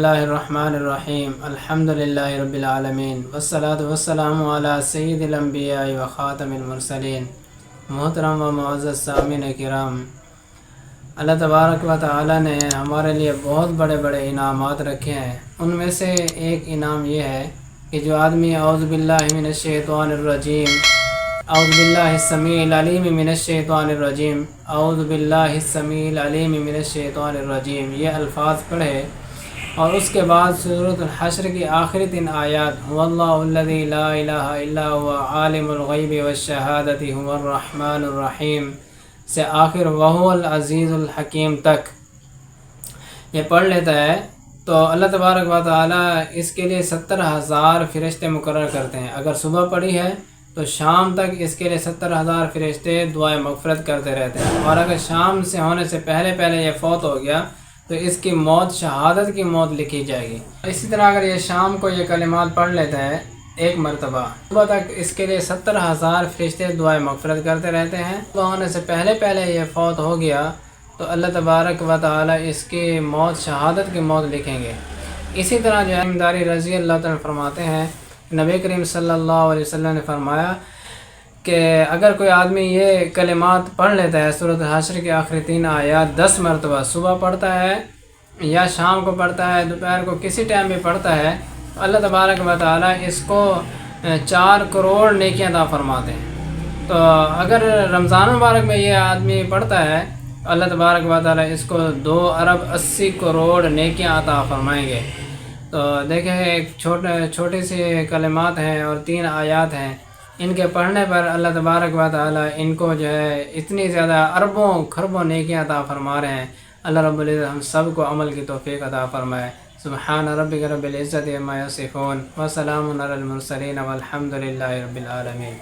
اللہ الرحمن الرحیم الحمد للہ رب العالمین والصلاة والسلام علی سید الانبیاء و خاتم المرسلین۔ محترم و معزز سامعین کرام، اللہ تبارک و تعالی نے ہمارے لیے بہت بڑے بڑے انعامات رکھے ہیں۔ ان میں سے ایک انعام یہ ہے کہ جو آدمی اعوذ باللہ من الشیطان الرجیم، اعوذ باللہ السمیع العلیم من الشیطان الرجیم، اعوذ باللہ السمیع العلیم من الشیطان الرجیم، یہ الفاظ پڑھے اور اس کے بعد سورۃ الحشر کی آخری 3 آیات هو اللہ الذی لا الہ الا هو عالم الغیب والشہادۃ هو الرحمن الرحیم سے آخر وهو العزیز الحکیم تک یہ پڑھ لیتا ہے تو اللہ تبارک و تعالی اس کے لیے 70,000 فرشتے مقرر کرتے ہیں۔ اگر صبح پڑھی ہے تو شام تک اس کے لیے 70,000 فرشتے دعائے مغفرت کرتے رہتے ہیں، اور اگر شام سے ہونے سے پہلے یہ فوت ہو گیا تو اس کی موت شہادت کی موت لکھی جائے گی۔ اسی طرح اگر یہ شام کو یہ کلمات پڑھ لیتا ہے ایک مرتبہ، صبح تک اس کے لیے 70,000 فرشتے دعائے مغفرت کرتے رہتے ہیں۔ صبح ہونے سے پہلے یہ فوت ہو گیا تو اللہ تبارک و تعالی اس کی موت شہادت کی موت لکھیں گے۔ اسی طرح جو امداری رضی اللہ تعالیٰ فرماتے ہیں، نبی کریم صلی اللہ علیہ وسلم نے فرمایا کہ اگر کوئی آدمی یہ کلمات پڑھ لیتا ہے سورۃ الحشر کی آخری 3 آیات 10 مرتبہ، صبح پڑھتا ہے یا شام کو پڑھتا ہے، دوپہر کو کسی ٹائم بھی پڑھتا ہے، تو اللہ تبارک و تعالیٰ اس کو 4 کروڑ نیکیاں عطا فرماتے ہیں۔ تو اگر رمضان مبارک میں یہ آدمی پڑھتا ہے تو اللہ تبارک و تعالیٰ اس کو 2 ارب 80 کروڑ نیکیاں عطا فرمائیں گے۔ تو دیکھیں ایک چھوٹی سی کلمات ہیں اور 3 آیات ہیں، ان کے پڑھنے پر اللہ تبارک و تعالی ان کو جو ہے اتنی زیادہ اربوں خربوں نیکیاں عطا فرما رہے ہیں۔ اللہ رب العزت ہم سب کو عمل کی توفیق عطا فرمائے۔ سبحان ربک رب العزت عما یصفون وسلام علی المرسلین والحمد للہ رب العالمین۔